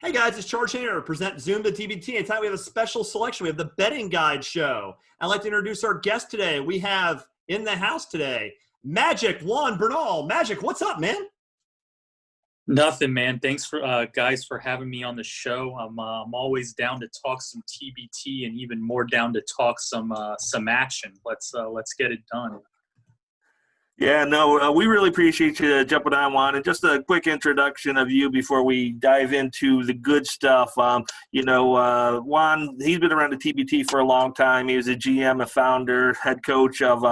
Hey guys, it's Charge here to present Zoom the TBT. And tonight we have a special selection. We have the betting guide show. I'd like to introduce our guest today. We have in the house today, Magic Juan Bernal. Magic, what's up, man? Nothing, man. Thanks for guys for having me on the show. I'm always down to talk some TBT and even more down to talk some action. Let's get it done. Yeah, no, we really appreciate you jumping on, Juan. And just a quick introduction of you before we dive into the good stuff. Juan, he's been around the TBT for a long time. He was a GM, a founder, head coach of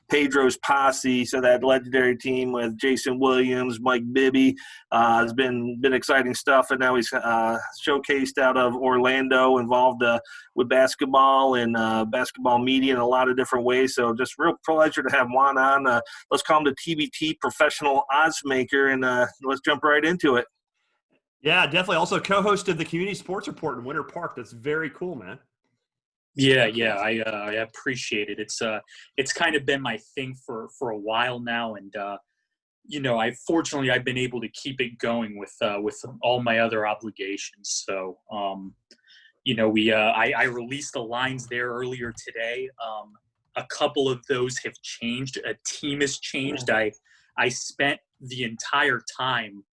Pedro's Posse, so that legendary team with Jason Williams, Mike Bibby. Has been exciting stuff, and now he's showcased out of Orlando, involved with basketball and basketball media in a lot of different ways. So just real pleasure to have Juan on. Let's call him the TBT professional odds maker, and let's jump right into it. Yeah, definitely. Also co-hosted the Community Sports Report in Winter Park. That's very cool, man. Yeah, I appreciate it. It's kind of been my thing for a while now, and I've been able to keep it going with all my other obligations. So I released the lines there earlier today. A couple of those have changed. A team has changed. I spent the entire time,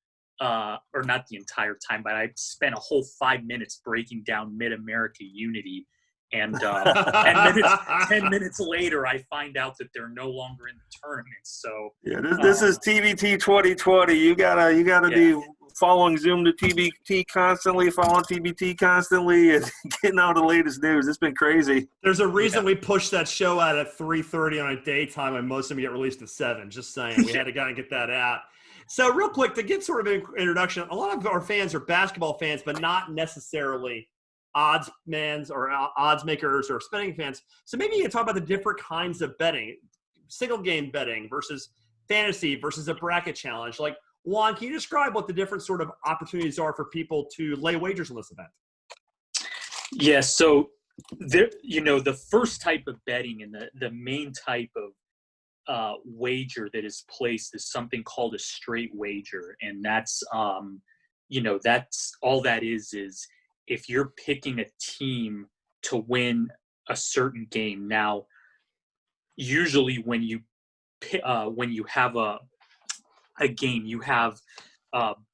or not the entire time, but I spent a whole 5 minutes breaking down Mid-America Unity. And 10 minutes later, I find out that they're no longer in the tournament. So yeah, this is TBT 2020. You gotta be following Zoom to TBT constantly, following TBT constantly, and getting out the latest news. It's been crazy. There's a reason we pushed that show out at 3:30 on a daytime, and most of them get released at 7. Just saying, we had to kind of get that out. So real quick, to get sort of an introduction, a lot of our fans are basketball fans, but not necessarily odds mans or odds makers or betting fans. So maybe you can talk about the different kinds of betting, single game betting versus fantasy versus a bracket challenge. Like, Juan, can you describe what the different sort of opportunities are for people to lay wagers on this event? Yeah, so there, the first type of betting and the main type of wager that is placed is something called a straight wager, and that's that's all that is if you're picking a team to win a certain game. Now, usually when you have a game, you have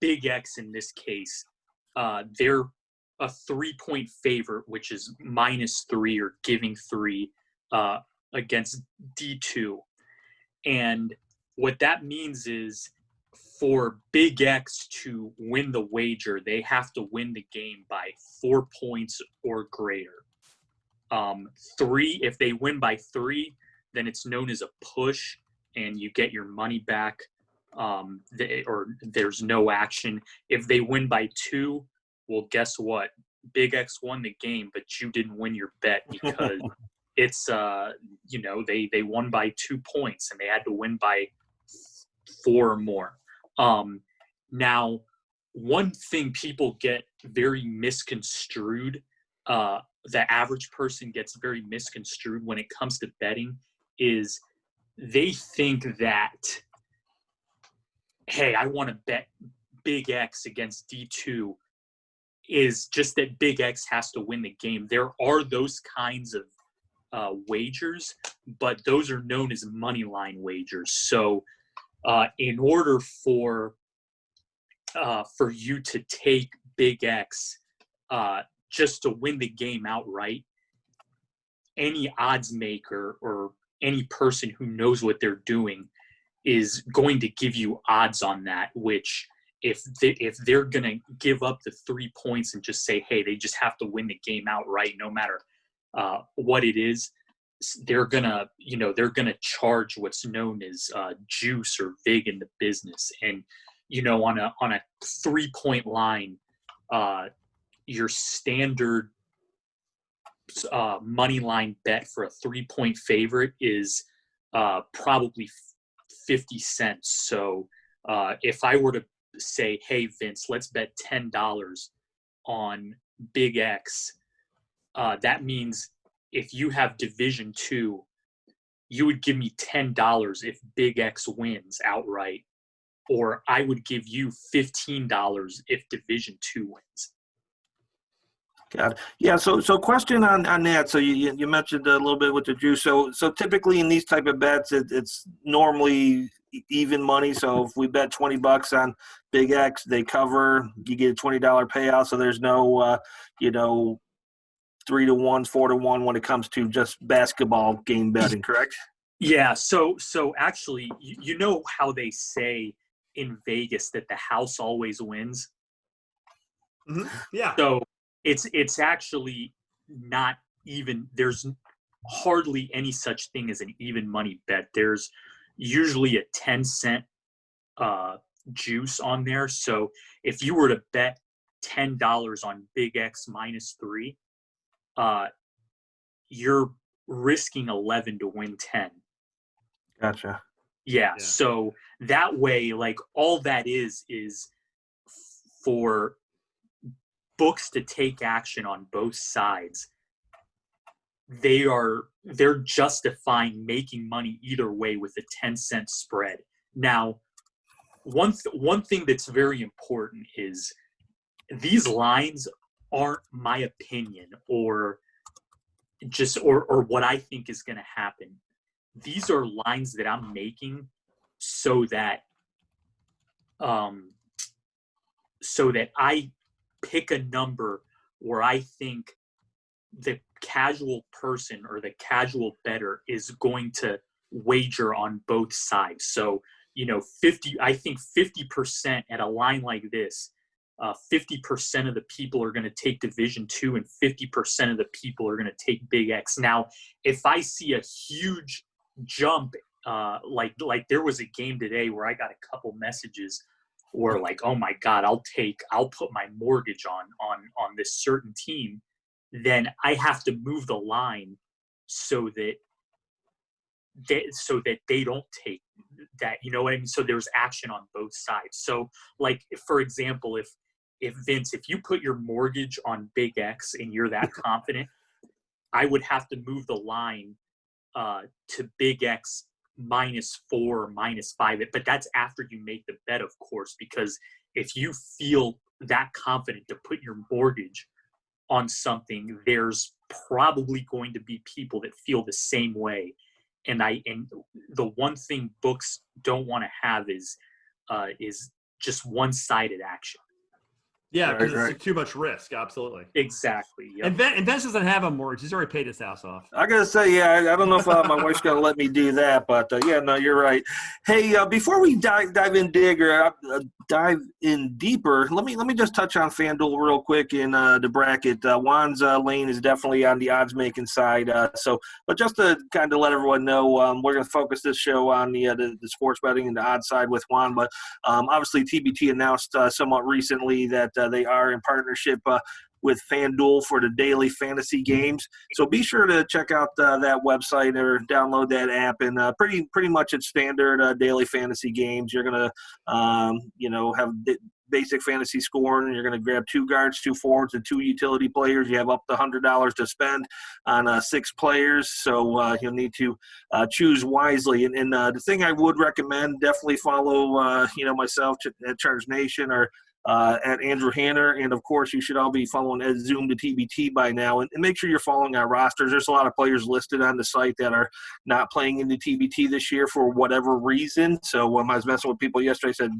Big X in this case. They're a 3-point favorite, which is -3 or giving 3 against D2. And what that means is for Big X to win the wager, they have to win the game by 4 points or greater. 3, if they win by 3, then it's known as a push, and you get your money back, or there's no action. If they win by 2, well, guess what? Big X won the game, but you didn't win your bet because it's they won by 2 points and they had to win by 4 or more. Now, one thing people get very misconstrued, the average person gets very misconstrued when it comes to betting, is they think that, hey, I want to bet Big X against D2, is just that Big X has to win the game. There are those kinds of wagers, but those are known as money line wagers. So in order for you to take Big X just to win the game outright, any odds maker or any person who knows what they're doing is going to give you odds on that, which if they're going to give up the 3 points and just say, hey, they just have to win the game outright no matter what it is, they're gonna charge what's known as juice or vig in the business. And on a 3-point line, your standard money line bet for a 3-point favorite is probably 50 cents. So if I were to say, hey, Vince, let's bet $10 on Big X, that means if you have Division 2, you would give me $10 if Big X wins outright, or I would give you $15 if Division 2 wins. Got it. Yeah. So question on that. So you mentioned a little bit with the juice. So typically in these type of bets, it's normally even money. So if we bet $20 on Big X, they cover. You get a $20 payout. So there's no 3-1, 4-1 when it comes to just basketball game betting. Correct? Yeah. So actually, you know how they say in Vegas that the house always wins. Mm-hmm. Yeah. So it's actually not even. There's hardly any such thing as an even money bet. There's usually a 10-cent juice on there. So if you were to bet $10 on Big X -3, you're risking 11 to win 10. Gotcha. Yeah. Yeah. So that way, like all that is for books to take action on both sides. They're justifying making money either way with a 10-cent spread. Now, one thing that's very important is these lines aren't my opinion or what I think is going to happen. These are lines that I'm making so that I pick a number where I think the casual person or the casual bettor is going to wager on both sides. So, 50% at a line like this, 50% of the people are going to take Division II and 50% of the people are going to take Big X. Now, if I see a huge jump, like there was a game today where I got a couple messages where like, oh my God, I'll put my mortgage on this certain team, then I have to move the line so that they don't take that, you know what I mean? So there's action on both sides. So like, for example, if Vince, if you put your mortgage on Big X and you're that confident, I would have to move the line to Big X -4 or -5. But that's after you make the bet, of course, because if you feel that confident to put your mortgage on something, there's probably going to be people that feel the same way. And the one thing books don't want to have is just one-sided action. Yeah, because Right. it's too much risk. Absolutely. Exactly. Yep. And Vince doesn't have a mortgage. He's already paid his house off. I gotta say, yeah, I don't know if my wife's gonna let me do that, but yeah, no, you're right. Hey, before we dive in deeper, let me just touch on FanDuel real quick in the bracket. Juan's lane is definitely on the odds making side. But just to kind of let everyone know, we're gonna focus this show on the sports betting and the odds side with Juan. But obviously, TBT announced somewhat recently that they are in partnership with FanDuel for the daily fantasy games. So be sure to check out that website or download that app. And pretty much it's standard daily fantasy games. You're going to, have basic fantasy scoring. You're going to grab 2 guards, 2 forwards, and 2 utility players. You have up to $100 to spend on 6 players. So you'll need to choose wisely. And the thing I would recommend, definitely follow, myself at Charge Nation or at Andrew Hanner, and of course you should all be following at ZoomTheTBT by now, and make sure you're following our rosters. There's a lot of players listed on the site that are not playing in the TBT this year for whatever reason. So when I was messing with people yesterday, I said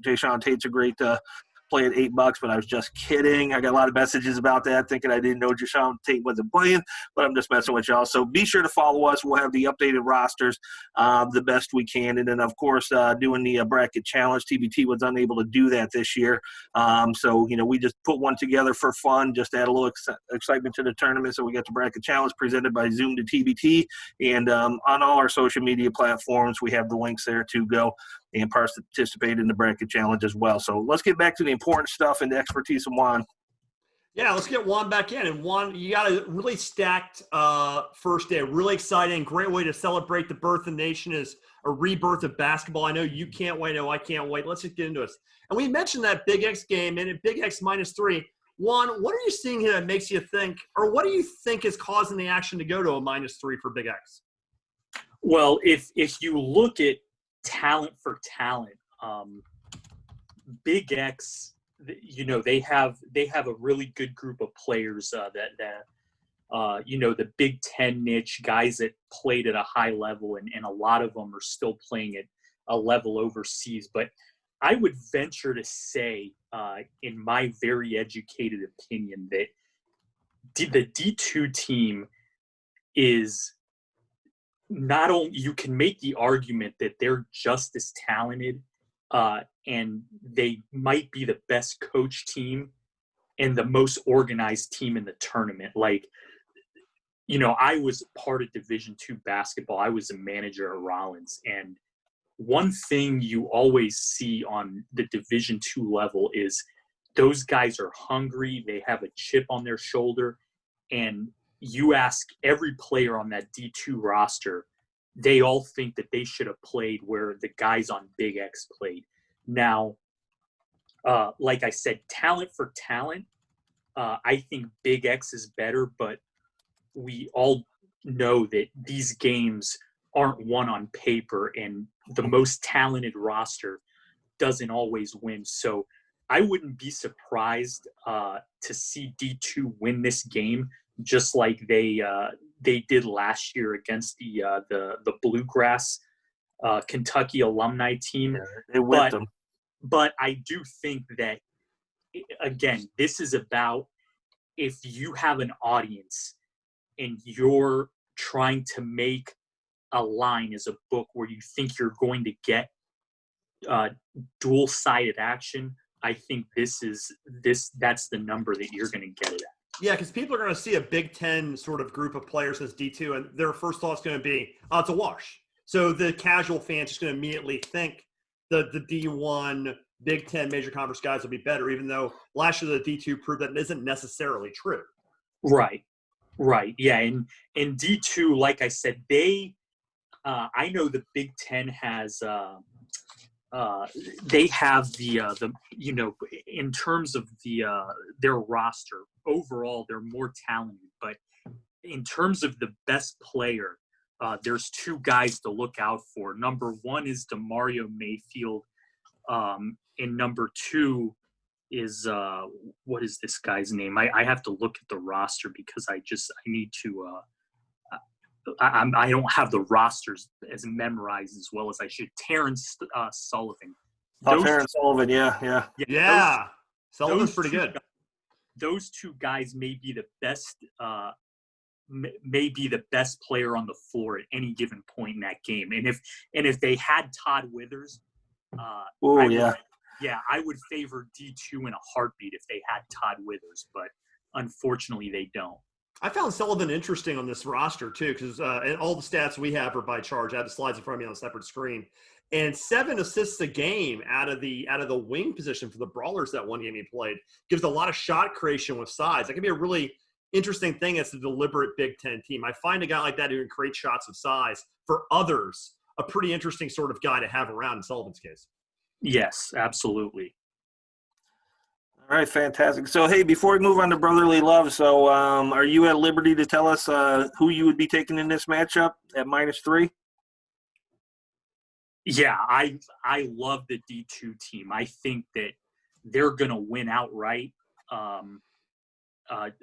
Jayshawn Tate's a great play at $8, but I was just kidding. I got a lot of messages about that, thinking I didn't know Jayshawn Tate wasn't playing, but I'm just messing with y'all. So be sure to follow us. We'll have the updated rosters the best we can. And then, of course, doing the bracket challenge. TBT was unable to do that this year. So, we just put one together for fun, just to add a little excitement to the tournament. So we got the bracket challenge presented by ZoomTheTBT. And on all our social media platforms, we have the links there to go and participate in the bracket challenge as well. So let's get back to the important stuff and the expertise of Juan. Yeah, let's get Juan back in. And Juan, you got a really stacked first day. Really exciting. Great way to celebrate the birth of the nation, is a rebirth of basketball. I know you can't wait. No, I can't wait. Let's just get into it. And we mentioned that Big X game, and at Big X -3. Juan, what are you seeing here that makes you think, or what do you think is causing the action to go to a -3 for Big X? Well, if you look at talent for talent, Big X, they have a really good group of players the Big Ten niche guys that played at a high level, and a lot of them are still playing at a level overseas. But I would venture to say, in my very educated opinion, that the D2 team is not only, you can make the argument that they're just as talented, and they might be the best coach team and the most organized team in the tournament. Like, I was part of Division II basketball. I was a manager at Rollins, and one thing you always see on the Division II level is those guys are hungry. They have a chip on their shoulder, and you ask every player on that D2 roster, they all think that they should have played where the guys on Big X played. Now, like I said, talent for talent, I think Big X is better, but we all know that these games aren't won on paper, and the most talented roster doesn't always win. So I wouldn't be surprised to see D2 win this game, just like they did last year against the Bluegrass Kentucky alumni team. Yeah, they whipped them. But I do think that, again, this is about, if you have an audience and you're trying to make a line as a book where you think you're going to get dual-sided action, I think that's the number that you're going to get it at. Yeah, because people are going to see a Big Ten sort of group of players as D2, and their first thought's going to be, oh, it's a wash. So the casual fan's just going to immediately think that the D1 Big Ten major conference guys will be better, even though last year the D2 proved that isn't necessarily true. Right. Yeah, and D2, like I said, I know the Big Ten has they have the in terms of their roster overall, they're more talented, but in terms of the best player, there's two guys to look out for. Number one is DeMario Mayfield, and number two is what is this guy's name? I have to look at the roster because I need to I don't have the rosters as memorized as well as I should. Terrence Sullivan. Terrence Sullivan, yeah. Sullivan's pretty good. Those two guys may be the best player on the floor at any given point in that game. And if they had Todd Withers, I would favor D2 in a heartbeat if they had Todd Withers, but unfortunately they don't. I found Sullivan interesting on this roster too, because and all the stats we have are by charge. I have the slides in front of me on a separate screen, and 7 assists a game out of the wing position for the Brawlers that one game he played. Gives a lot of shot creation with size. That can be a really interesting thing as a deliberate Big Ten team. I find a guy like that who can create shots of size for others a pretty interesting sort of guy to have around in Sullivan's case. Yes, absolutely. All right, fantastic. So, hey, before we move on to brotherly love, so are you at liberty to tell us who you would be taking in this matchup at -3? Yeah, I love the D2 team. I think that they're going to win outright.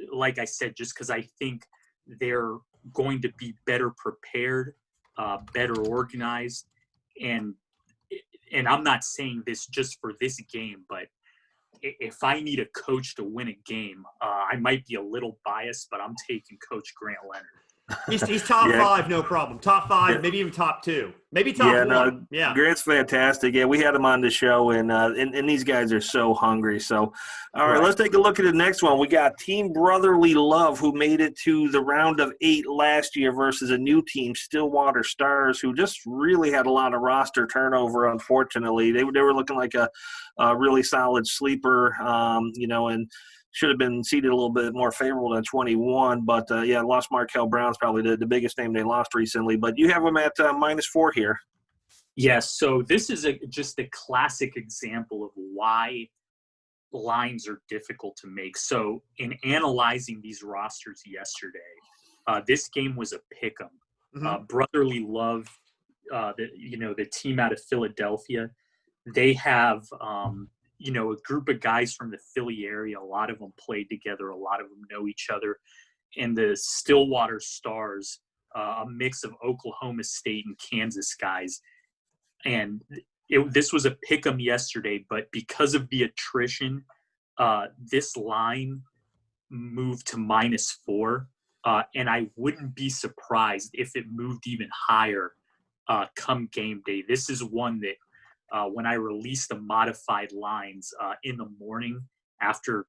Like I said, just because I think they're going to be better prepared, better organized, and I'm not saying this just for this game, but if I need a coach to win a game, I might be a little biased, but I'm taking Coach Grant Leonard. He's top 5, no problem. Top 5, maybe even top 2, maybe top 1. Yeah, Grant's fantastic. Yeah, we had him on the show, and these guys are so hungry. So, all right, let's take a look at the next one. We got Team Brotherly Love, who made it to the round of 8 last year versus a new team, Stillwater Stars, who just really had a lot of roster turnover. Unfortunately, they were looking like a really solid sleeper, and should have been seated a little bit more favorable than 21, but lost Markel Brown's probably the biggest name they lost recently. But you have them at -4 here. Yes, so this is just a classic example of why lines are difficult to make. So in analyzing these rosters yesterday, this game was a pick'em. Mm-hmm. Brotherly Love, the team out of Philadelphia, they have a group of guys from the Philly area. A lot of them played together. A lot of them know each other. And the Stillwater Stars, a mix of Oklahoma State and Kansas guys. And this was a pick 'em yesterday, but because of the attrition, this line moved to -4. And I wouldn't be surprised if it moved even higher come game day. This is one that when I release the modified lines in the morning after,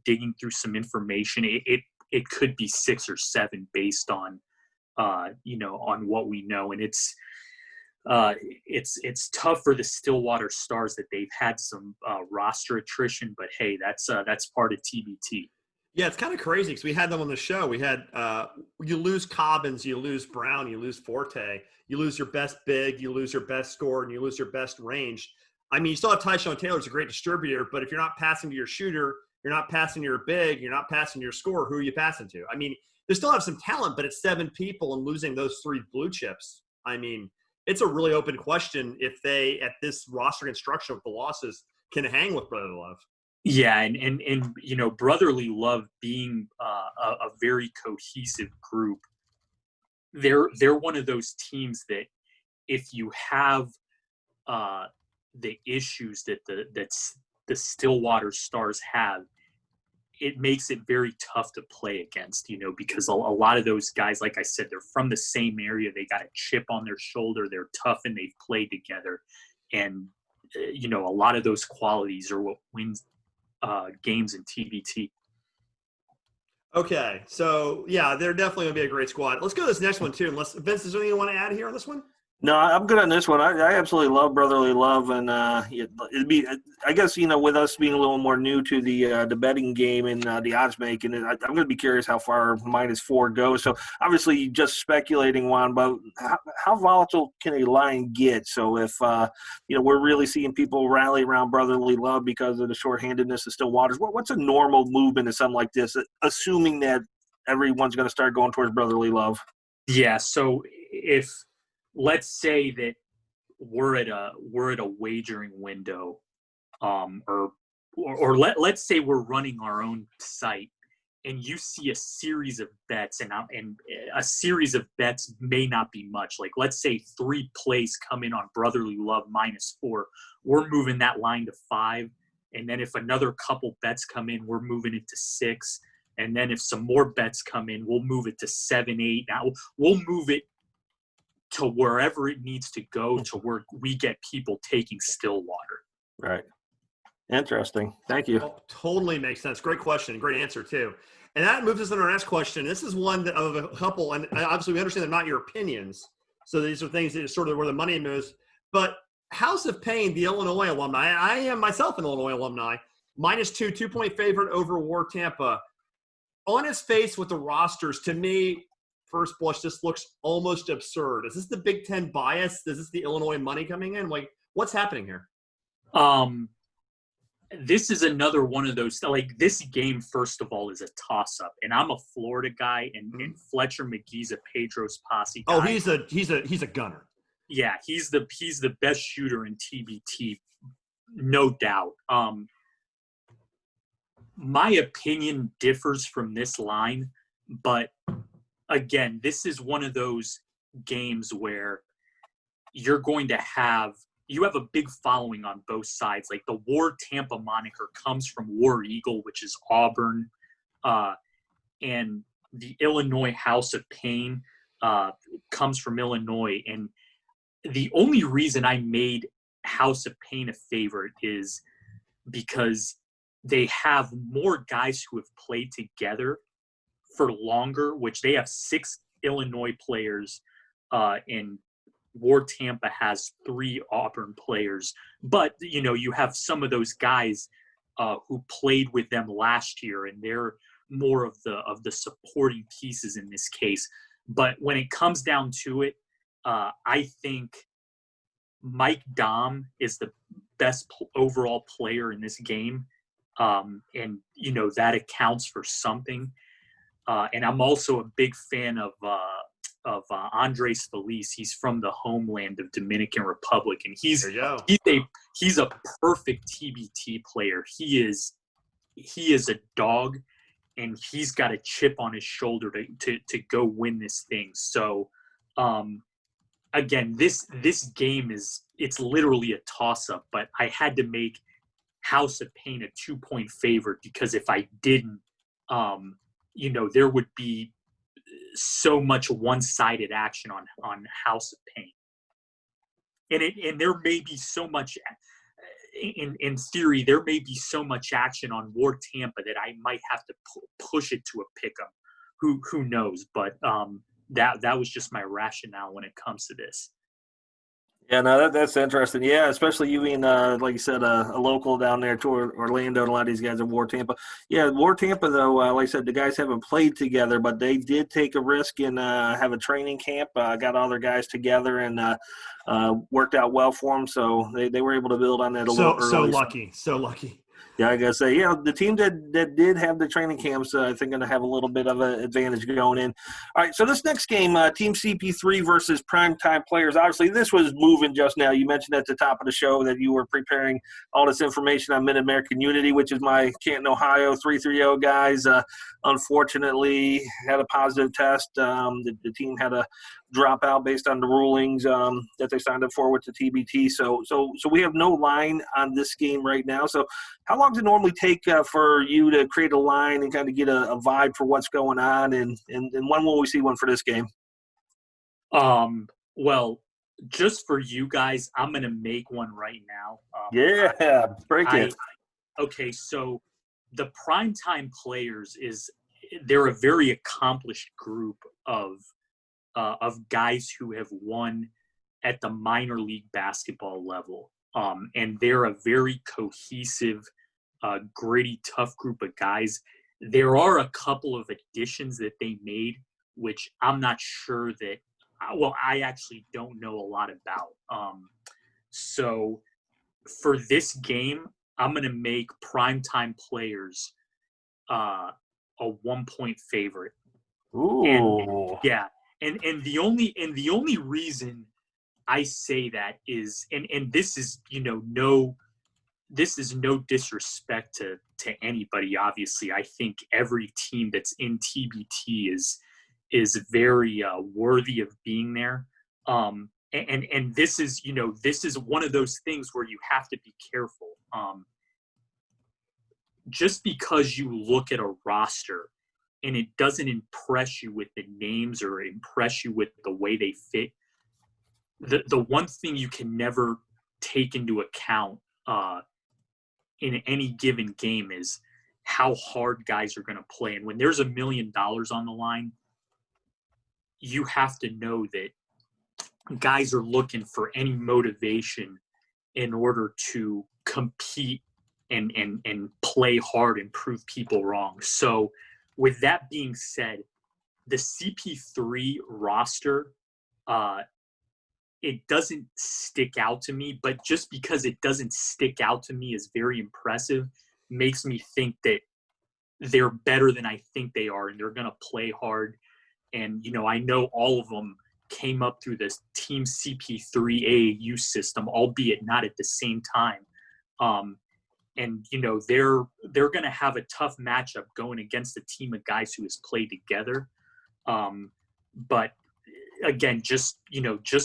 digging through some information, it could be 6 or 7 based on, on what we know. And it's tough for the Stillwater Stars that they've had some roster attrition, but hey, that's part of TBT. Yeah, it's kind of crazy because we had them on the show. We had you lose Cobbins, you lose Brown, you lose Forte, you lose your best big, you lose your best scorer, and you lose your best range. I mean, you still have Tyshawn Taylor, who's a great distributor, but if you're not passing to your shooter, you're not passing to your big, you're not passing to your scorer, who are you passing to? I mean, they still have some talent, but it's 7 people and losing those 3 blue chips. I mean, it's a really open question if they, at this roster construction with the losses, can hang with Brotherly Love. Yeah, and Brotherly Love being a very cohesive group, they're one of those teams that if you have the issues that the Stillwater Stars have, it makes it very tough to play against, because a lot of those guys, like I said, they're from the same area. They got a chip on their shoulder. They're tough and they've played together. And, a lot of those qualities are what wins games in TBT. Okay, so yeah, they're definitely going to be a great squad. Let's go to this next one too. Unless Vince, is there anything you want to add here on this one? No, I'm good on this one. I absolutely love Brotherly Love, and it'd be, I guess, with us being a little more new to the betting game and the odds making, I'm going to be curious how far -4 goes. So obviously, just speculating, Juan, but how volatile can a line get? So if we're really seeing people rally around Brotherly Love because of the shorthandedness of Stillwaters, what's a normal movement in something like this, assuming that everyone's going to start going towards Brotherly Love? Yeah. So if let's say that we're at a wagering window, or let's say we're running our own site, and you see a series of bets, and a series of bets may not be much. Like let's say 3 plays come in on Brotherly Love -4, we're moving that line to 5, and then if another couple bets come in, we're moving it to 6, and then if some more bets come in, we'll move it to 7, 8. Now we'll move it to wherever it needs to go to where we get people taking Stillwater. Right. Interesting. Thank you. Oh, totally makes sense. Great question. Great answer too. And that moves us into our next question. This is one of a couple, and obviously we understand they're not your opinions. So these are things that are sort of where the money moves. But House of Pain, the Illinois alumni, I am myself an Illinois alumni, -2, 2-point favorite over War Tampa. On its face with the rosters, to me, first blush, this looks almost absurd. Is this the Big Ten bias? Is this the Illinois money coming in? Like, what's happening here? This is another one of those, like this game, first of all, is a toss-up. And I'm a Florida guy, and Fletcher McGee's a Pedro's Posse guy. Oh, he's a gunner. Yeah, he's the best shooter in TBT, no doubt. My opinion differs from this line, but again, this is one of those games where you're going to have a big following on both sides. Like the War Tampa moniker comes from War Eagle, which is Auburn, and the Illinois House of Pain comes from Illinois. And the only reason I made House of Pain a favorite is because they have more guys who have played together for longer, which they have 6 Illinois players, and War Tampa has 3 Auburn players. But, you have some of those guys who played with them last year, and they're more of the supporting pieces in this case. But when it comes down to it, I think Mike Dom is the best overall player in this game. And, that accounts for something. And I'm also a big fan of Andres Feliz. He's from the homeland of Dominican Republic, and There you go. he's a perfect TBT player. He is a dog, and he's got a chip on his shoulder to go win this thing. So, again, this game it's literally a toss up, but I had to make House of Pain a 2-point favorite because if I didn't, there would be so much one-sided action on House of Pain, and there may be so much. In theory, there may be so much action on War Tampa that I might have to push it to a pick'em. Who knows? But that was just my rationale when it comes to this. Yeah, no, that's interesting. Yeah, especially you being, like you said, a local down there to Orlando, and a lot of these guys are War Tampa. Yeah, War Tampa, though, like I said, the guys haven't played together, but they did take a risk and have a training camp, got all their guys together, and worked out well for them. So they were able to build on that a little early. So lucky. Yeah, I gotta say, the team that did have the training camps, I think, going to have a little bit of an advantage going in. All right, so this next game, Team CP3 versus Primetime Players. Obviously, this was moving just now. You mentioned at the top of the show that you were preparing all this information on Mid-American Unity, which is my Canton, Ohio 330 guys. Unfortunately, had a positive test. The team had a drop out based on the rulings that they signed up for with the TBT. So we have no line on this game right now. So how long does it normally take for you to create a line and kind of get a vibe for what's going on? And when will we see one for this game? Well, just for you guys, I'm going to make one right now. Break it. Okay, so the Primetime Players they're a very accomplished group of guys who have won at the minor league basketball level. And they're a very cohesive, gritty, tough group of guys. There are a couple of additions that they made, which I'm not sure that I actually don't know a lot about. So for this game, I'm going to make Primetime Players a 1-point favorite. Ooh. And the only reason I say that is, and this is, this is no disrespect to anybody. Obviously, I think every team that's in TBT is very worthy of being there. And this is, this is one of those things where you have to be careful. Just because you look at a roster and it doesn't impress you with the names or impress you with the way they fit, the one thing you can never take into account in any given game is how hard guys are going to play. And when there's $1 million on the line, you have to know that guys are looking for any motivation in order to compete and play hard and prove people wrong. So with that being said, the CP3 roster, it doesn't stick out to me, but just because it doesn't stick out to me as very impressive makes me think that they're better than I think they are, and they're going to play hard. And, I know all of them came up through this Team CP3 AAU system, albeit not at the same time. And, they're going to have a tough matchup going against a team of guys who has played together. But again, just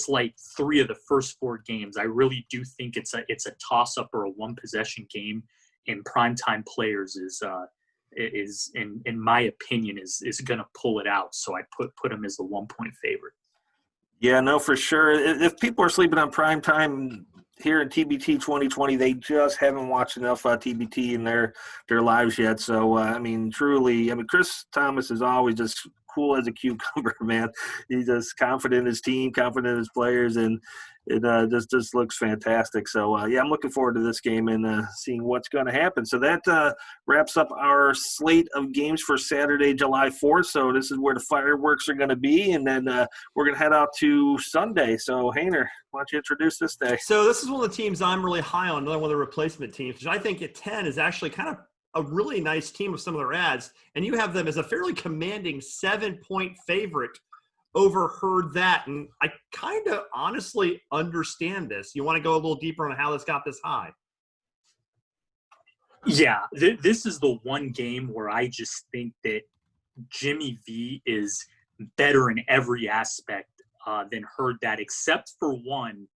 like 3 of the first 4 games, I really do think it's a toss-up or a one-possession game, and Primetime Players is in my opinion is going to pull it out. So I put them as a 1-point favorite. Yeah, no, for sure. If people are sleeping on Primetime here in TBT 2020, they just haven't watched enough TBT in their lives yet. So, truly, Chris Thomas is always just cool as a cucumber, man. He's just confident in his team, confident in his players, and it just looks fantastic. So, I'm looking forward to this game and seeing what's going to happen. So that wraps up our slate of games for Saturday, July 4th. So this is where the fireworks are going to be, and then we're going to head out to Sunday. So, Hainer, why don't you introduce this day? So this is one of the teams I'm really high on, another one of the replacement teams, which I think at 10 is actually kind of a really nice team with some of their ads. And you have them as a fairly commanding 7-point favorite overheard that, and I kind of honestly understand this. You want to go a little deeper on how this got this high? Yeah, this is the one game where I just think that Jimmy V is better in every aspect than Herd That, except for one,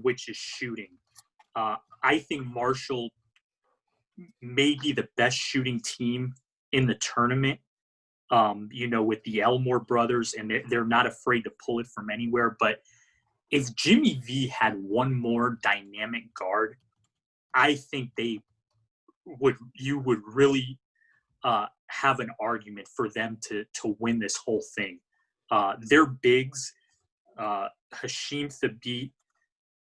which is shooting. I think Marshall may be the best shooting team in the tournament, with the Elmore brothers, and they're not afraid to pull it from anywhere. But if Jimmy V had one more dynamic guard, I think you would really have an argument for them to win this whole thing. Their bigs, Hashim Thabit,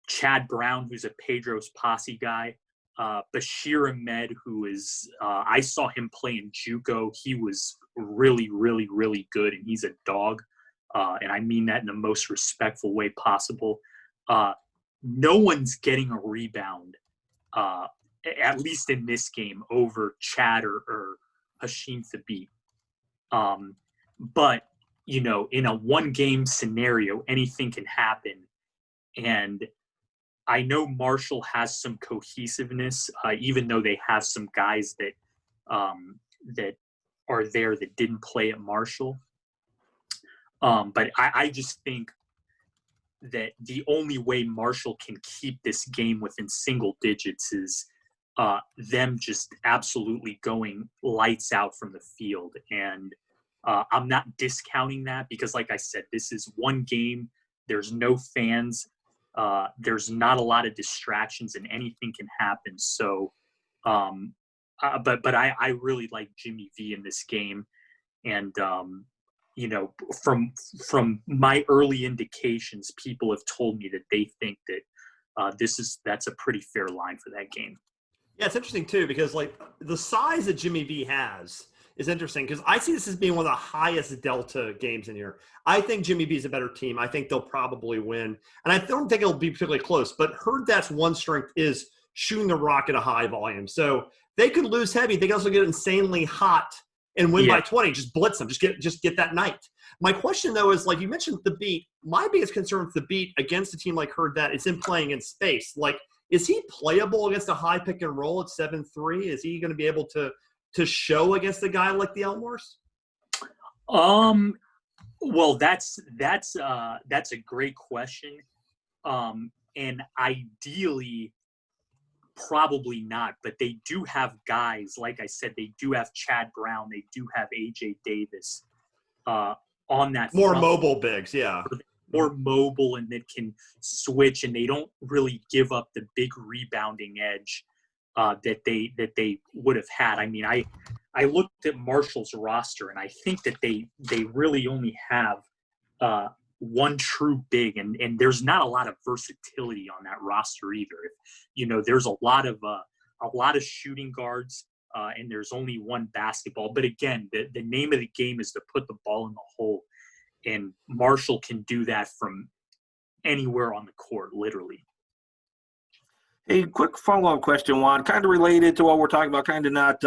Chad Brown, who's a Pedro's Posse guy, Bashir Ahmed, who is I saw him play in JUCO. He was really, really, really good, and he's a dog. And I mean that in the most respectful way possible. No one's getting a rebound, at least in this game, over Chad or Hashim Thabit. But, in a one-game scenario, anything can happen. And I know Marshall has some cohesiveness, even though they have some guys that are there that didn't play at Marshall. But I just think that the only way Marshall can keep this game within single digits is them just absolutely going lights out from the field. And I'm not discounting that because, like I said, this is one game. There's no fans. There's not a lot of distractions, and anything can happen. So, but I really like Jimmy V in this game. And, from my early indications, people have told me that they think that that's a pretty fair line for that game. Yeah, it's interesting too, because like the size that Jimmy V has is interesting, because I see this as being one of the highest delta games in here. I think Jimmy V is a better team. I think they'll probably win. And I don't think it'll be particularly close, but Herd That's one strength is shooting the rock at a high volume. So they could lose heavy. They can also get insanely hot and win by 20. Just blitz them. Just get that night. My question, though, is, like you mentioned, the beat. My biggest concern with the beat against a team like Herd That is him playing in space. Like, is he playable against a high pick and roll at 7'3"? Is he going to be able to show against a guy like the Elmores? Well, that's a great question. And ideally, probably not. But they do have guys, like I said, they do have Chad Brown. They do have AJ Davis on that. More mobile bigs, yeah. More mobile, and that can switch, and they don't really give up the big rebounding edge that they would have had. I mean, I looked at Marshall's roster, and I think that they really only have one true big, and there's not a lot of versatility on that roster either. There's a lot of shooting guards, and there's only one basketball. But again, the name of the game is to put the ball in the hole. And Marshall can do that from anywhere on the court, literally. Hey, quick follow-up question, Juan, kind of related to what we're talking about, kind of not.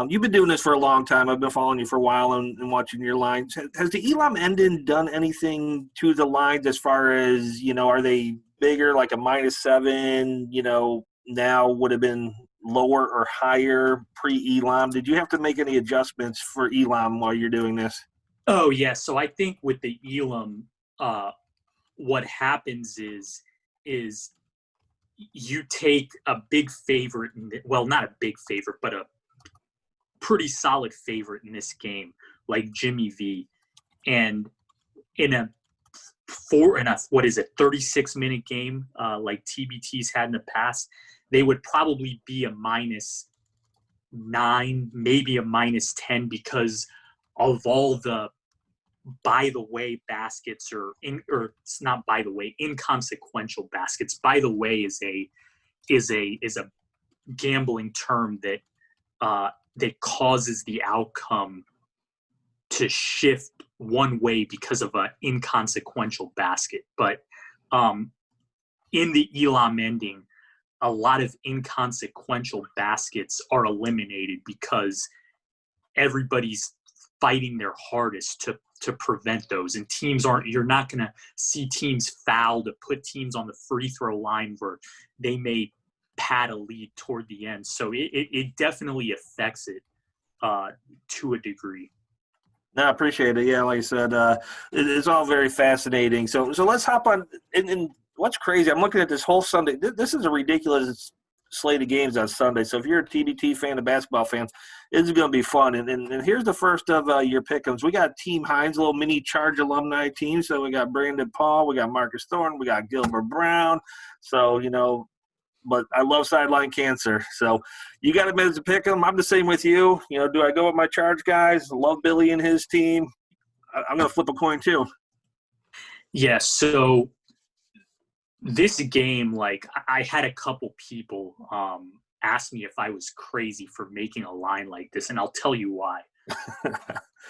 You've been doing this for a long time. I've been following you for a while and watching your lines. Has the Elam Endon done anything to the lines as far as, are they bigger, like a -7, now would have been lower or higher pre-Elam? Did you have to make any adjustments for Elam while you're doing this? Oh, yeah. So I think with the Elam, what happens is you take a big favorite, well, not a big favorite, but a pretty solid favorite in this game, like Jimmy V, and in a 36-minute game, like TBT's had in the past, they would probably be a -9, maybe a -10 because of all the by the way baskets or it's not by the way, inconsequential baskets. By the way is a gambling term that causes the outcome to shift one way because of an inconsequential basket. But in the Elam ending, a lot of inconsequential baskets are eliminated because everybody's fighting their hardest prevent those. And you're not going to see teams foul to put teams on the free throw line where they may pad a lead toward the end. So it definitely affects it to a degree. No, I appreciate it. Yeah, like I said, it's all very fascinating. So let's hop on. And what's crazy, I'm looking at this whole Sunday. This is a ridiculous slate of games on Sunday. So if you're a TBT fan, a basketball fan, this is going to be fun. And here's the first of your pick'ems. We got Team Hines, a little mini Charge alumni team. So we got Brandon Paul, we got Marcus Thornton, we got Gilbert Brown. So, but I love sideline cancer. So you got him as a pick'em. I'm the same with you. Do I go with my Charge guys? I love Billy and his team. I'm going to flip a coin too. Yeah, so this game, I had a couple people ask me if I was crazy for making a line like this, and I'll tell you why.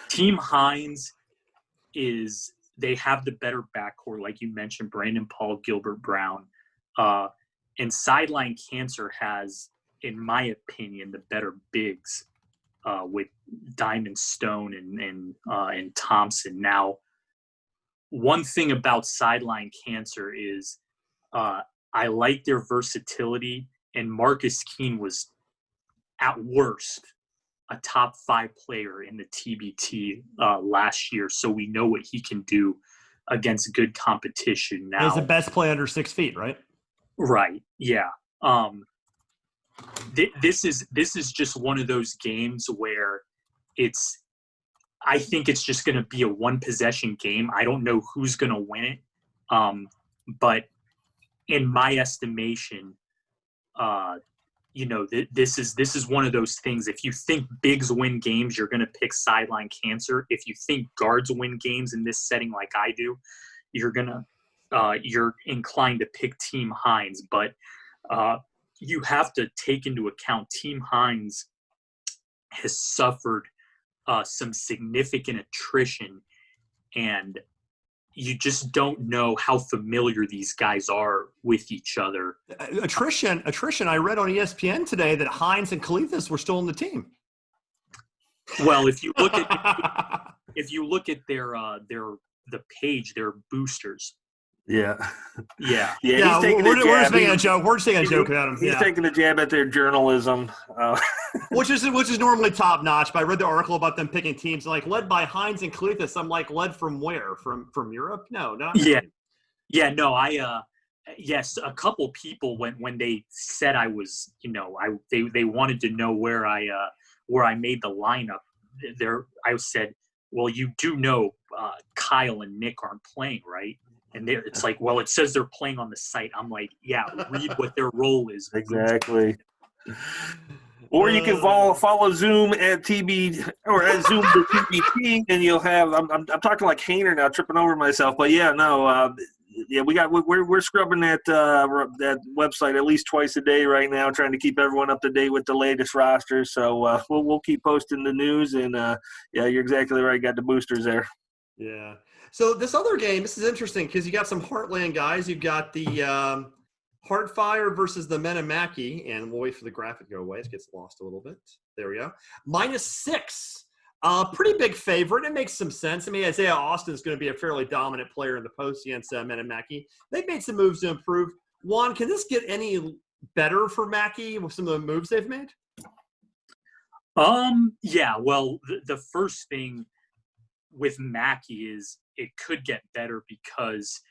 Team Hines they have the better backcourt, like you mentioned, Brandon Paul, Gilbert Brown. And Sideline Cancer has, in my opinion, the better bigs with Diamond Stone and Thompson. Now, one thing about Sideline Cancer is I like their versatility, and Marcus Keene was, at worst, a top 5 player in the TBT last year, so we know what he can do against good competition. Now, he's the best player under 6 feet, right? Right. Yeah. This is just one of those games where I think it's just going to be a 1-possession game. I don't know who's going to win it. But in my estimation, this is one of those things. If you think bigs win games, you're going to pick Sideline Cancer. If you think guards win games in this setting like I do, you're inclined to pick Team Hines. But you have to take into account Team Hines has suffered some significant attrition, and you just don't know how familiar these guys are with each other. Attrition. I read on ESPN today that Hines and Kalithas were still on the team. Well, if you look at the page, they're boosters. Yeah. Yeah. Yeah, we're just making a joke. We're just taking a joke about him. He's taking a jab at their journalism. Which is normally top notch. But I read the article about them picking teams led by Hines and Kalithas. I'm led from where? From Europe? No, not yeah. really. Yeah, no, yes, a couple people when they said I was, they wanted to know where I made the lineup. I said, well, you do know Kyle and Nick aren't playing, right? And it's like, well, it says they're playing on the site. I'm like, yeah, read what their role is. Exactly. Or you can follow Zoom at TB or at Zoom the TBT, and you'll have. I'm talking like Hainer now, tripping over myself. But yeah, no, we're scrubbing that website at least twice a day right now, trying to keep everyone up to date with the latest rosters. So we'll keep posting the news, and yeah, you're exactly right. Got the boosters there. Yeah. So this other game, this is interesting because you got some Heartland guys. You've got the Heartfire versus the Menamaki, and we'll wait for the graphic to go away. It gets lost a little bit. There we go. -6. Pretty big favorite. It makes some sense. I mean, Isaiah Austin is going to be a fairly dominant player in the post against Menamaki. They've made some moves to improve. Juan, can this get any better for Mackey with some of the moves they've made? Yeah, well, the first thing with Mackey is it could get better because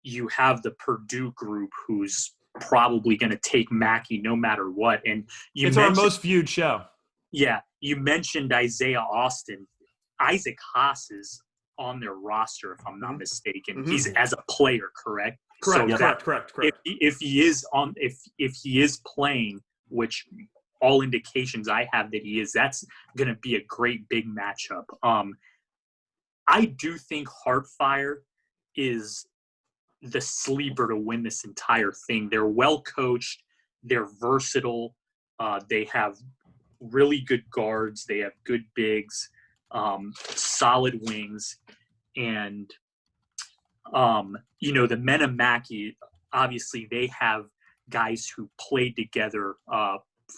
you have the Purdue group who's probably going to take Mackey no matter what. And it's our most viewed show. Yeah, you mentioned Isaiah Austin. Isaac Haas is on their roster, if I'm not mistaken. Mm-hmm. He's as a player, correct? Correct. So correct. If he is playing, which all indications I have that he is, that's going to be a great big matchup. I do think Heartfire is the sleeper to win this entire thing. They're well coached. They're versatile. They have really good guards. They have good bigs, solid wings. And, the Menamaki, obviously they have guys who played together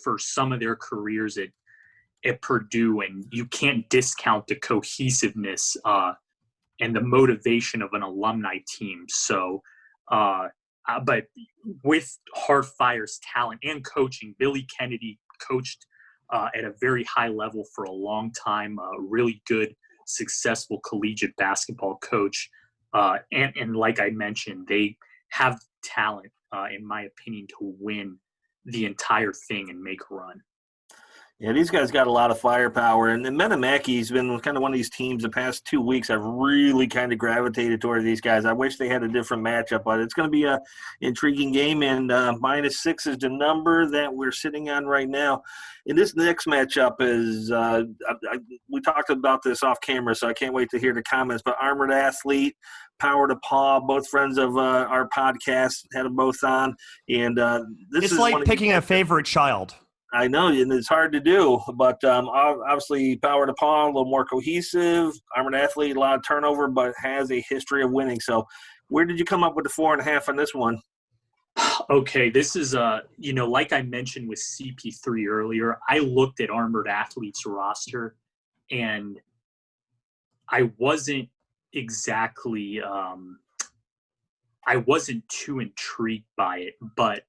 for some of their careers at Purdue, and you can't discount the cohesiveness and the motivation of an alumni team. So, but with Hardfire's talent and coaching, Billy Kennedy coached at a very high level for a long time, a really good, successful collegiate basketball coach. And like I mentioned, they have talent, in my opinion, to win the entire thing and make a run. Yeah, these guys got a lot of firepower, and Metamaki's been kind of one of these teams the past 2 weeks. I've really kind of gravitated toward these guys. I wish they had a different matchup, but it's going to be a intriguing game, and -6 is the number that we're sitting on right now. And this next matchup is we talked about this off camera, so I can't wait to hear the comments, but Armored Athlete, Power to Paw, both friends of our podcast, had them both on, and it's like picking a favorite child. I know, and it's hard to do, but obviously Power to Paw, a little more cohesive. Armored Athlete, a lot of turnover, but has a history of winning. So where did you come up with the 4.5 on this one? Okay, this is, like I mentioned with CP3 earlier, I looked at Armored Athlete's roster, and I wasn't exactly I wasn't too intrigued by it, but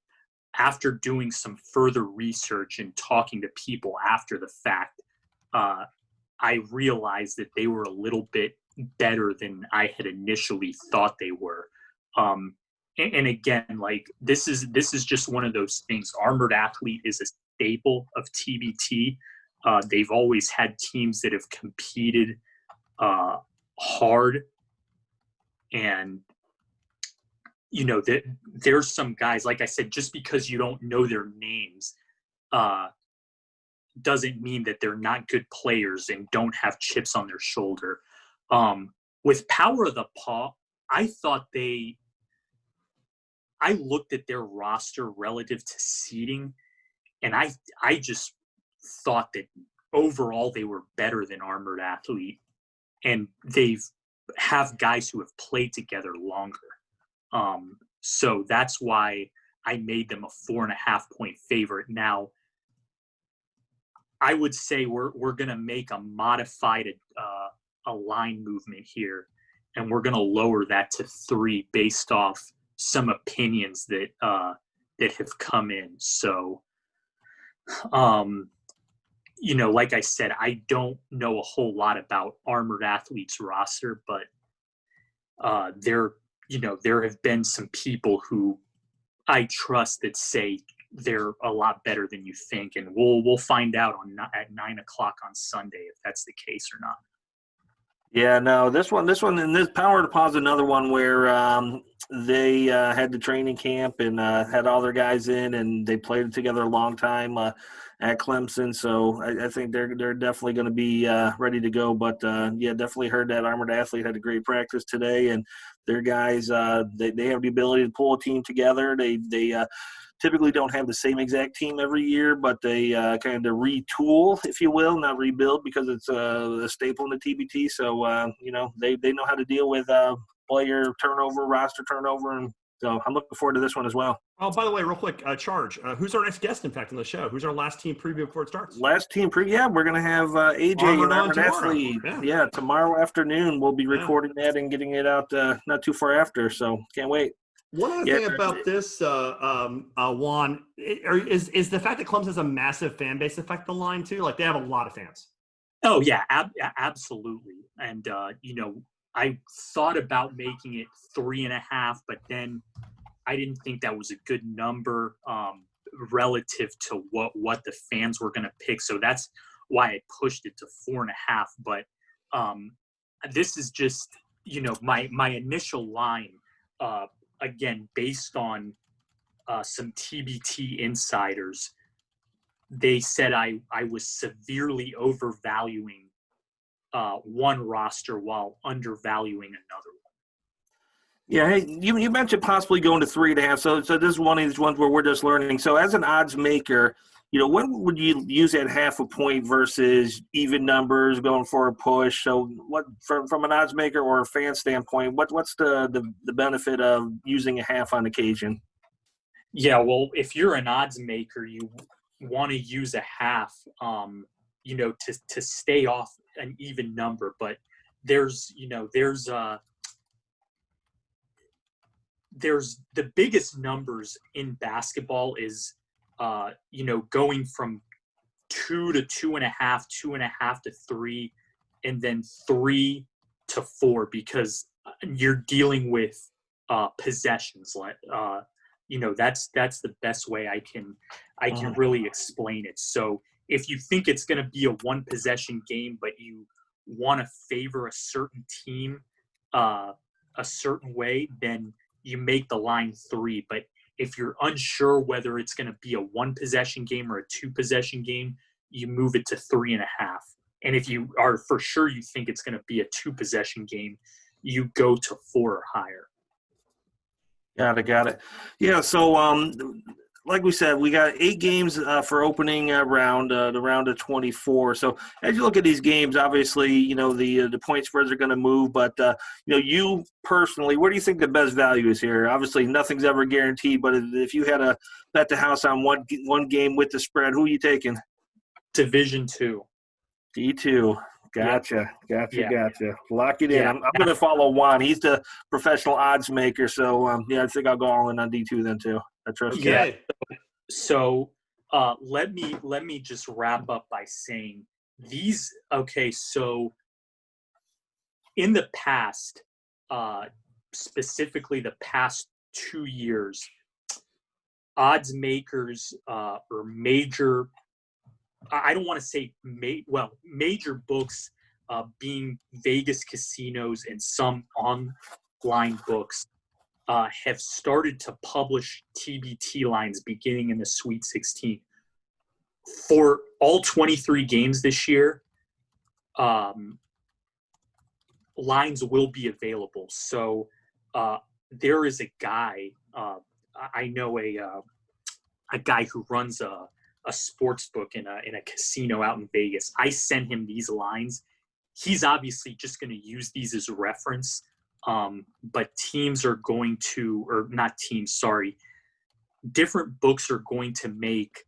after doing some further research and talking to people after the fact, I realized that they were a little bit better than I had initially thought they were. And again, like this is just one of those things. Armored Athlete is a staple of TBT. They've always had teams that have competed hard, and there's some guys, like I said, just because you don't know their names doesn't mean that they're not good players and don't have chips on their shoulder. With Power of the Paw, I looked at their roster relative to seeding, and I just thought that overall they were better than Armored Athlete, and they've have guys who have played together longer. So that's why I made them a 4.5-point favorite. Now, I would say we're going to make a modified a line movement here, and we're going to lower that to 3 based off some opinions that have come in. So, like I said, I don't know a whole lot about Armored Athlete's roster, but there have been some people who I trust that say they're a lot better than you think, and we'll find out at 9 o'clock on Sunday if that's the case or not. Yeah, no, this one, and this Power to Paw is another one where they had the training camp and had all their guys in, and they played together a long time at Clemson. So I think they're definitely going to be ready to go. But yeah, definitely heard that Armored Athlete had a great practice today, and their guys they have the ability to pull a team together. They typically don't have the same exact team every year, but they kind of retool, if you will, not rebuild, because it's a staple in the TBT. So, they know how to deal with player turnover, roster turnover, and so I'm looking forward to this one as well. Oh, by the way, real quick, Charge, who's our next guest, in fact, on the show? Who's our last team preview before it starts? Last team preview, yeah, we're going to have AJ and Armored Athlete. Yeah, tomorrow afternoon we'll be recording that and getting it out not too far after, so can't wait. One other thing about this, Juan, is the fact that Clemson has a massive fan base affect the line too? Like, they have a lot of fans. Oh, yeah, absolutely. And, I thought about making it 3.5, but then I didn't think that was a good number relative to what the fans were going to pick. So that's why I pushed it to 4.5. But this is just, my initial line, again, based on some TBT insiders. They said I was severely overvaluing one roster while undervaluing another one. Yeah, hey, you mentioned possibly going to 3.5. So this is one of these ones where we're just learning. So as an odds maker, when would you use that 0.5 point versus even numbers going for a push? So what from an odds maker or a fan standpoint, what's the benefit of using a 0.5 on occasion? Yeah, well, if you're an odds maker, you want to use a 0.5, to stay off an even number. But there's the biggest numbers in basketball is going from 2 to 2.5, 2.5 to 3, and then 3 to 4, because you're dealing with possessions. That's the best way I can really explain it. So if you think it's going to be a one possession game, but you want to favor a certain team a certain way, then you make the line 3. But if you're unsure whether it's going to be a one possession game or a 2 possession game, you move it to 3.5. And if you are for sure you think it's going to be a 2 possession game, you go to 4 or higher. Got it. Yeah. So, like we said, we got 8 games for opening round, the round of 24. So as you look at these games, obviously, the point spreads are going to move. But, you personally, where do you think the best value is here? Obviously, nothing's ever guaranteed. But if you had to bet the house on one game with the spread, who are you taking? Division 2. D2. Gotcha. Yeah. Lock it in. Yeah. I'm going to follow Juan. He's the professional odds maker. So, I think I'll go all in on D2 then, too. I trust you. Okay. So let me just wrap up by saying these. Okay, so in the past, specifically the past 2 years, odds makers or major. I don't want to say major books, being Vegas casinos and some online books, have started to publish TBT lines beginning in the Sweet 16. For all 23 games this year, lines will be available. So there is a guy, I know a guy who runs a sports book in a casino out in Vegas. I sent him these lines. He's obviously just going to use these as a reference. But teams are going to, or not teams, sorry, different books are going to make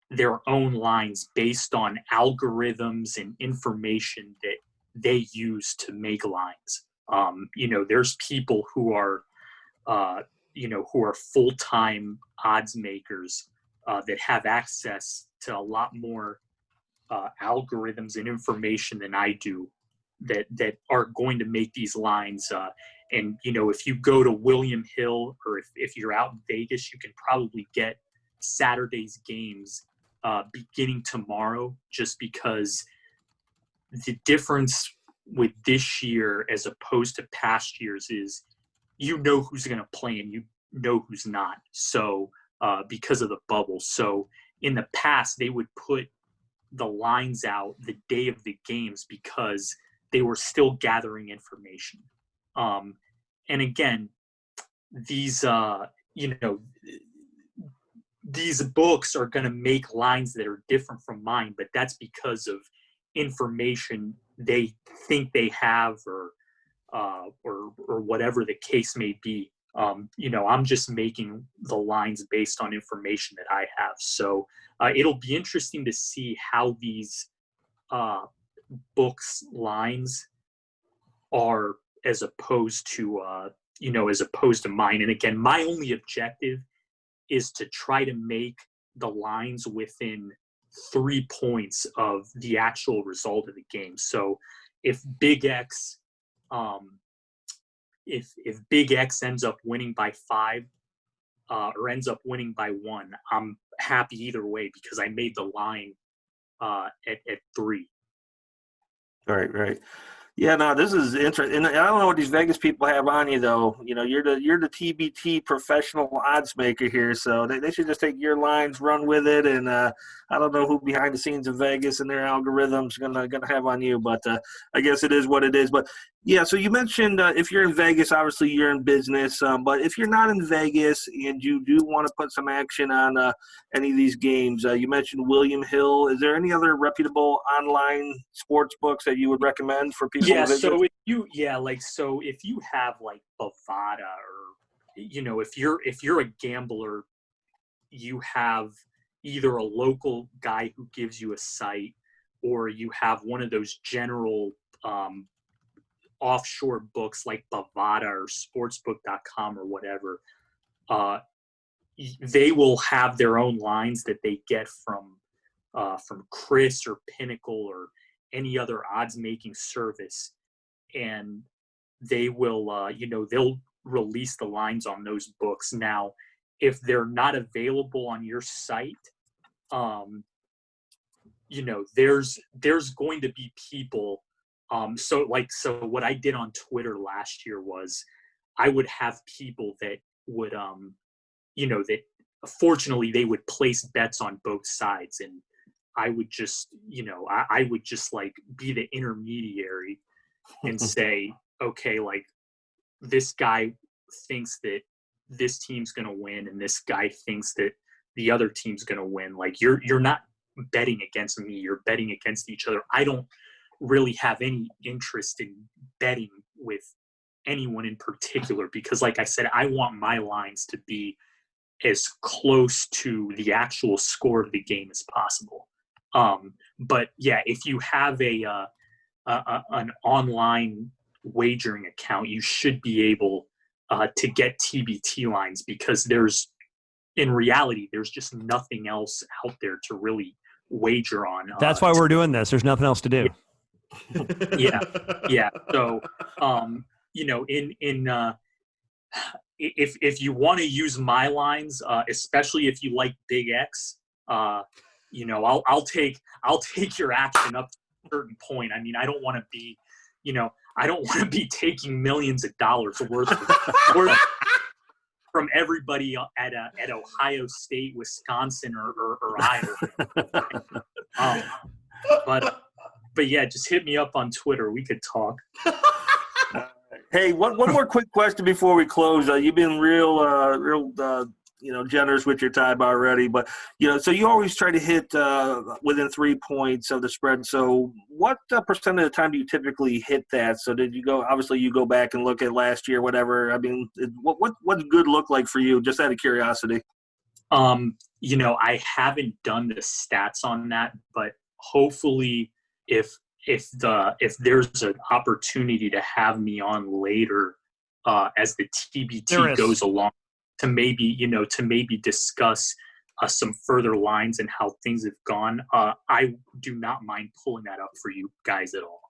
their own lines based on algorithms and information that they use to make lines. There's people who are, who are full-time odds makers that have access to a lot more algorithms and information than I do, that are going to make these lines. And if you go to William Hill, or if you're out in Vegas, you can probably get Saturday's games beginning tomorrow, just because the difference with this year as opposed to past years is who's going to play and who's not. So because of the bubble. So in the past, they would put the lines out the day of the games because they were still gathering information. And again, these books are going to make lines that are different from mine, but that's because of information they think they have, or whatever the case may be. I'm just making the lines based on information that I have. So it'll be interesting to see how these books lines are as opposed to mine. And again, my only objective is to try to make the lines within 3 points of the actual result of the game. So if Big X, if Big X ends up winning by 5 or ends up winning by 1, I'm happy either way because I made the line at 3. Right. Yeah, no, this is interesting. And I don't know what these Vegas people have on you, though. You're the TBT professional odds maker here, so they should just take your lines, run with it. And I don't know who behind the scenes in Vegas and their algorithms gonna have on you, but I guess it is what it is. But yeah, so you mentioned if you're in Vegas, obviously you're in business. But if you're not in Vegas and you do want to put some action on any of these games, you mentioned William Hill. Is there any other reputable online sports books that you would recommend for people? Yeah, so if you have like Bovada, or if you're a gambler, you have either a local guy who gives you a site, or you have one of those general offshore books like Bovada or sportsbook.com or whatever, they will have their own lines that they get from Chris or Pinnacle or any other odds making service, and they will they'll release the lines on those books. Now, if they're not available on your site, there's going to be people. So what I did on Twitter last year was I would have people that would that fortunately they would place bets on both sides, and I would just I would just like be the intermediary and say, okay, like this guy thinks that this team's going to win and this guy thinks that the other team's going to win. Like you're not betting against me, you're betting against each other. I don't really have any interest in betting with anyone in particular because, like I said, I want my lines to be as close to the actual score of the game as possible. But yeah, if you have an online wagering account, you should be able to get TBT lines because in reality, there's just nothing else out there to really wager on. That's why we're doing this. There's nothing else to do. Yeah. So, if you want to use my lines, especially if you like Big X, I'll take your action up to a certain point. I mean, I don't want to be, taking millions of dollars worth from everybody at Ohio State, Wisconsin, or Iowa. But yeah, just hit me up on Twitter. We could talk. Hey, one more quick question before we close. You've been real generous with your time already, but so you always try to hit within 3 points of the spread. So what percent of the time do you typically hit that? So did you go? Obviously, you go back and look at last year, whatever. I mean, what's good look like for you? Just out of curiosity. I haven't done the stats on that, but hopefully, if there's an opportunity to have me on later as the TBT goes along to maybe discuss some further lines and how things have gone, I do not mind pulling that up for you guys at all.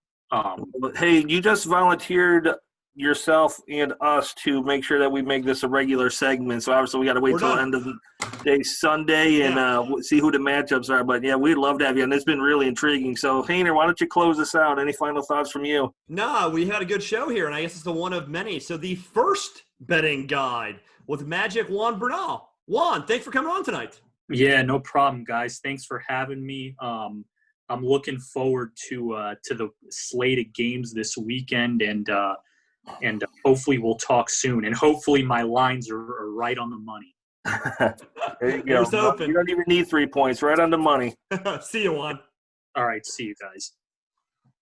Hey, you just volunteered yourself and us to make sure that we make this a regular segment. So obviously we got to wait till the end of the day Sunday and see who the matchups are. But yeah, we'd love to have you, and it's been really intriguing. So Hainer, why don't you close this out? Any final thoughts from you? No, we had a good show here, and I guess it's the one of many. So the first betting guide with Magic Juan Bernal. Juan, thanks for coming on tonight. Yeah, no problem, guys. Thanks for having me. I'm looking forward to the slate of games this weekend, and hopefully we'll talk soon. And hopefully my lines are right on the money. There you go. You don't even need 3 points. Right on the money. See you, Juan. All right. See you guys.